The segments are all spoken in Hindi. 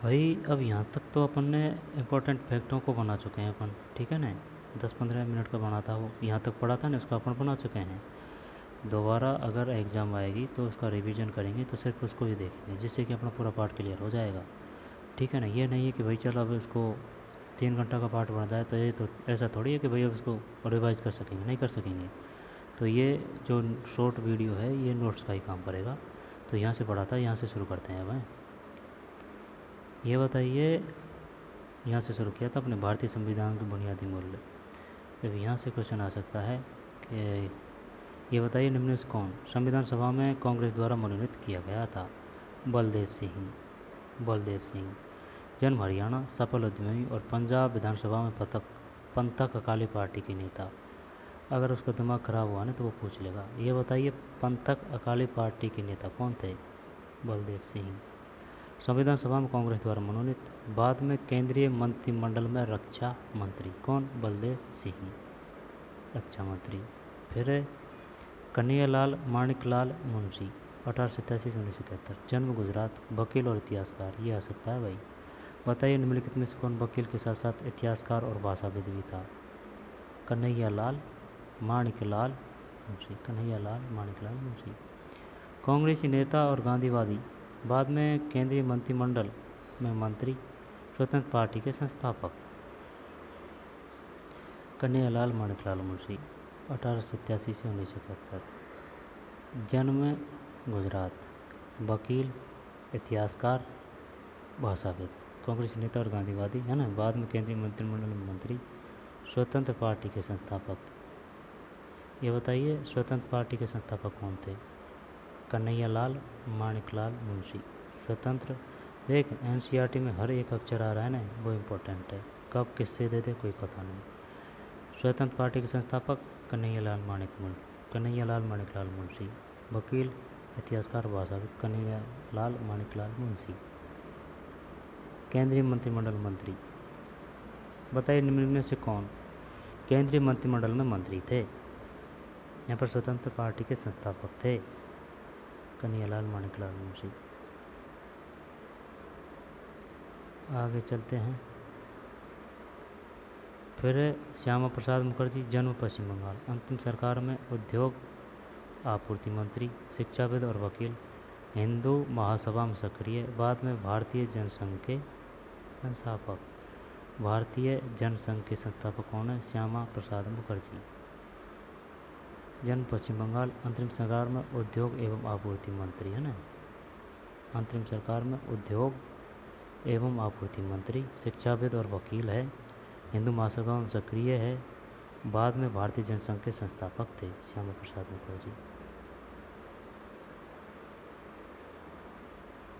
भाई अब यहाँ तक तो अपन ने इम्पोर्टेंट फैक्टों को बना चुके हैं अपन, ठीक है ना। 10-15 मिनट का बना था वो, यहाँ तक पढ़ा था ना, इसको अपन बना चुके हैं। दोबारा अगर एग्ज़ाम आएगी तो उसका रिवीजन करेंगे, तो सिर्फ उसको ही देखेंगे, जिससे कि अपना पूरा पार्ट क्लियर हो जाएगा। ठीक है ना। ये नहीं है कि भाई चल अब इसको 3 घंटा का पार्ट बन जाए, तो ये तो ऐसा थोड़ी है कि भाई अब इसको रिवाइज कर सकेंगे, नहीं कर सकेंगे। तो ये जो शॉर्ट वीडियो है ये नोट्स का ही काम करेगा। तो यहाँ से पढ़ा था, यहाँ से शुरू करते हैं भाई। ये बताइए, यहाँ से शुरू किया था अपने भारतीय संविधान के बुनियादी मूल्य। अब यहाँ से क्वेश्चन आ सकता है कि ये बताइए निम्न में से कौन संविधान सभा में कांग्रेस द्वारा मनोनीत किया गया था। बलदेव सिंह। बलदेव सिंह। जन्म हरियाणा, सफल उद्यमी और पंजाब विधानसभा में पंथक अकाली पार्टी के नेता। अगर उसका दिमाग खराब हुआ ना तो वो पूछ लेगा। ये बताइए पंथक अकाली पार्टी के नेता कौन थे। बलदेव सिंह। संविधान सभा में कांग्रेस द्वारा मनोनीत, बाद में केंद्रीय मंत्रिमंडल में रक्षा मंत्री कौन। बलदेव सिंह, रक्षा मंत्री। फिर कन्हैयालाल माणिकलाल मुंशी, 1887 से 1971। जन्म गुजरात, वकील और इतिहासकार। ये आ सकता है भाई। बताइए निम्नलिखित में से कौन वकील के साथ साथ इतिहासकार और भाषाविद भी था। कन्हैयालाल माणिकलाल मुंशी। कन्हैयालाल माणिकलाल मुंशी। कांग्रेसी नेता और गांधीवादी, बाद में केंद्रीय मंत्रिमंडल में मंत्री, स्वतंत्र पार्टी के संस्थापक। कन्हैयालाल माणिकलाल मुंशी, 1887 से 1971। जन्म गुजरात, वकील, इतिहासकार, भाषाविद। कांग्रेसी नेता और गांधीवादी है ना, बाद में केंद्रीय मंत्रिमंडल में मंत्री, स्वतंत्र पार्टी के संस्थापक। ये बताइए स्वतंत्र पार्टी के संस्थापक कौन थे। कन्हैयालाल माणिकलाल मुंशी। स्वतंत्र, देख एनसीईआरटी में हर एक अक्षर आ रहा है ना, वो इम्पोर्टेंट है। कब किससे दे दे कोई पता नहीं। स्वतंत्र पार्टी के संस्थापक कन्हैयालाल माणिकलाल मुंशी। वकील, इतिहासकार, भाषाविद, कन्हैयालाल माणिकलाल मुंशी। केंद्रीय मंत्रिमंडल मंत्री, बताइए निम्न में से कौन केंद्रीय मंत्रिमंडल में मंत्री थे। यहाँ पर स्वतंत्र पार्टी के संस्थापक थे कन्हैयालाल माणिकलाल मुंशी। आगे चलते हैं। फिर श्यामा प्रसाद मुखर्जी, जन्म पश्चिम बंगाल, अंतिम सरकार में उद्योग आपूर्ति मंत्री, शिक्षाविद और वकील, हिंदू महासभा में सक्रिय, बाद में भारतीय जनसंघ के संस्थापक। भारतीय जनसंघ के संस्थापक कौन है। श्यामा प्रसाद मुखर्जी। जन्म पश्चिम बंगाल, अंतरिम सरकार में उद्योग एवं आपूर्ति मंत्री है ना। अंतरिम सरकार में उद्योग एवं आपूर्ति मंत्री, शिक्षाविद और वकील है, हिंदू महासभा में सक्रिय है, बाद में भारतीय जनसंघ के संस्थापक थे श्यामा प्रसाद मुखर्जी।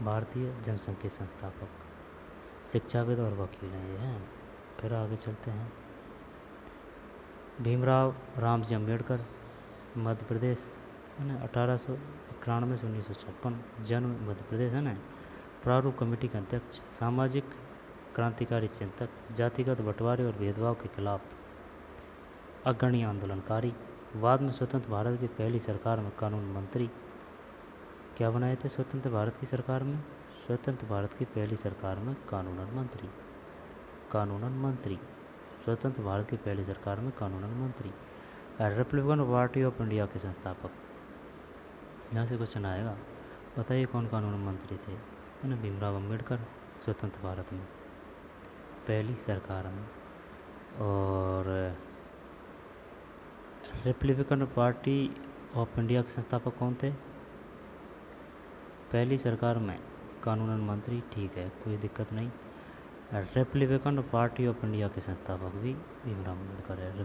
भारतीय जनसंघ के संस्थापक, शिक्षाविद और वकील हैं ये हैं। फिर आगे चलते हैं। भीमराव रामजी अम्बेडकर, मध्य प्रदेश है ना, 1891 से 1956। जन्म मध्य प्रदेश है ना। प्रारूप कमेटी के अध्यक्ष, सामाजिक क्रांतिकारी चिंतक, जातिगत बंटवारे और भेदभाव के खिलाफ अग्रणी आंदोलनकारी, बाद में स्वतंत्र भारत की पहली सरकार में कानून मंत्री। क्या बनाए थे स्वतंत्र भारत की सरकार में। स्वतंत्र भारत की पहली सरकार में कानूनन मंत्री। कानूनन मंत्री, स्वतंत्र भारत की पहली सरकार में कानूनन मंत्री। रिपब्लिकन पार्टी ऑफ इंडिया के संस्थापक। यहाँ से क्वेश्चन आएगा, बताइए कौन कानूनन मंत्री थे। है ना, भीमराव अम्बेडकर, स्वतंत्र भारत में पहली सरकार में। और रिपब्लिकन पार्टी ऑफ इंडिया के संस्थापक कौन थे। पहली सरकार में कानूनन मंत्री, ठीक है कोई दिक्कत नहीं। रिपब्लिकन पार्टी ऑफ इंडिया के संस्थापक भी भीमराव अम्बेडकर है।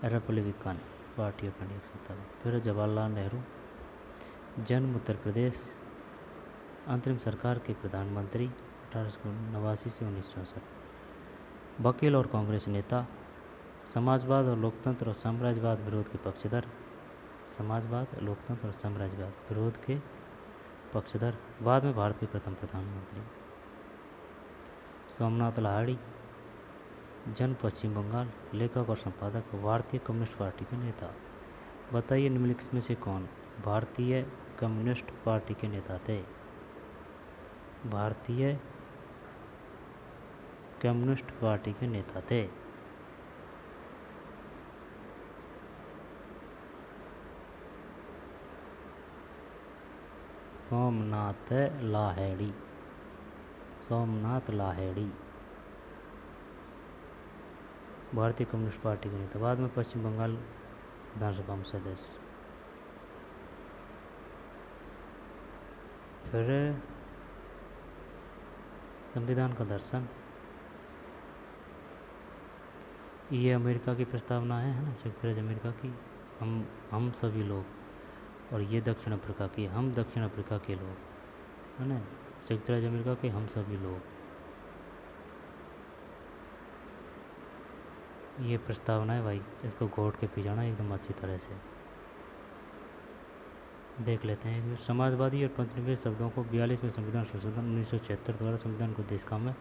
रिपब्लिकन पार्टी ऑफ इंडिया के संस्थापक। फिर जवाहरलाल नेहरू, जन्म उत्तर प्रदेश, अंतरिम सरकार के प्रधानमंत्री, 1889 से 1964। वकील और कांग्रेस नेता, समाजवाद और लोकतंत्र और साम्राज्यवाद विरोध के पक्षधर। समाजवाद, लोकतंत्र और साम्राज्यवाद विरोध के पक्षधर, बाद में भारत के प्रथम प्रधानमंत्री। सोमनाथ लाहिड़ी, जन्म पश्चिम बंगाल, लेखक और संपादक, भारतीय कम्युनिस्ट पार्टी के नेता। बताइए निम्नलिखित में से कौन भारतीय कम्युनिस्ट पार्टी के नेता थे। भारतीय कम्युनिस्ट पार्टी के नेता थे। सोमनाथ लाहिड़ी, सोमनाथ लाहिड़ी भारतीय कम्युनिस्ट पार्टी के नेता, बाद में पश्चिम बंगाल विधानसभा में सदस्य। फिर संविधान का दर्शन, ये अमेरिका की प्रस्तावना है ना, संयुक्त राज्य अमेरिका की, हम सभी लोग, और ये दक्षिण अफ्रीका की, हम दक्षिण अफ्रीका के लोग, है ना, संयुक्त राज्य अमेरिका के हम सभी लोग। ये प्रस्तावना है भाई, इसको घोट के पी जाना एकदम अच्छी तरह से। देख लेते हैं। समाजवादी और पंथनिरपेक्ष शब्दों को 42वें संविधान संशोधन 1976 द्वारा संविधान को उद्देशिका में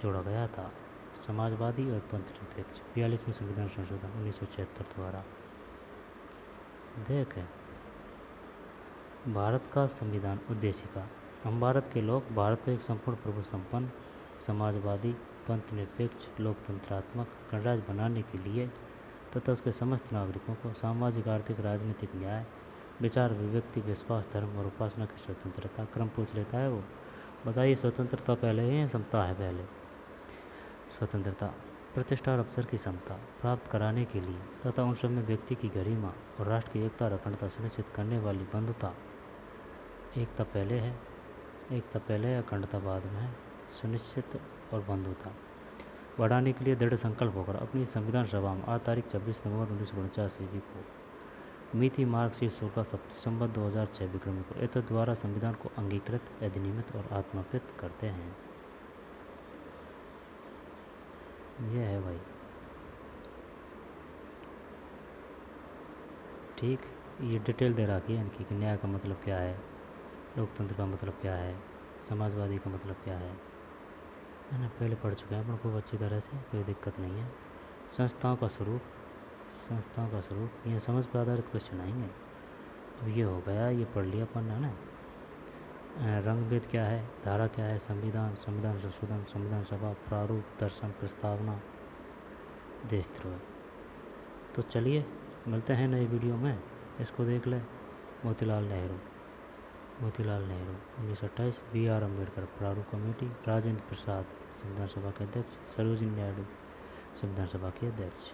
जोड़ा गया था। समाजवादी और पंथनिरपेक्ष 42वें संविधान संशोधन 1976 द्वारा। देख, भारत का संविधान उद्देशिका, हम भारत के लोग भारत को एक संपूर्ण प्रभु संपन्न समाजवादी पंथनिरपेक्ष लोकतंत्रात्मक गणराज्य बनाने के लिए तथा उसके समस्त नागरिकों को सामाजिक आर्थिक राजनीतिक न्याय विचार अभिव्यक्ति विश्वास धर्म और उपासना की स्वतंत्रता। क्रम पूछ लेता है वो, बताइए स्वतंत्रता पहले है या समता है पहले? स्वतंत्रता, प्रतिष्ठा और अवसर की समता प्राप्त कराने के लिए तथा उन सब में व्यक्ति की गरिमा और राष्ट्र की एकता और अखंडता सुनिश्चित करने वाली बंधुता। एकता पहले है, एकता पहले है, अखंडता बाद में है, सुनिश्चित और बंधुता बढ़ाने के लिए दृढ़ संकल्प होकर अपनी संविधान सभा में आज तारीख 26 नवंबर 1949 ईस्वी को मिति मार्क्सिस्ट शुल्क संवत 2006 विक्रमी को एतद द्वारा संविधान को अंगीकृत अधिनियमित और आत्मापित करते हैं। यह है भाई, ठीक। ये डिटेल दे रखी है इनकी कि न्याय का मतलब क्या है, लोकतंत्र का मतलब क्या है, समाजवादी का मतलब क्या है ना, पहले पढ़ चुके हैं अपन खूब अच्छी तरह से, कोई दिक्कत नहीं है। संस्थाओं का स्वरूप, संस्थाओं का स्वरूप ये समझ पर आधारित क्वेश्चन आएंगे। अब ये हो गया, ये पढ़ लिया अपन है ना। रंग भेद क्या है, धारा क्या है, संविधान, संविधान संशोधन, संविधान सभा, प्रारूप, दर्शन, प्रस्तावना, देशद्रोह। तो चलिए मिलते हैं नई वीडियो में, इसको देख ले। मोतीलाल नेहरू, मोतीलाल नेहरू 1928, BR अम्बेडकर प्रारूप कमेटी, राजेंद्र प्रसाद संविधान सभा के अध्यक्ष, सरोजिनी नायडू संविधान सभा के अध्यक्ष।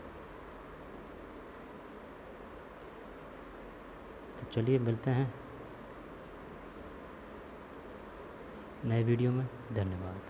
तो चलिए मिलते हैं नए वीडियो में, धन्यवाद।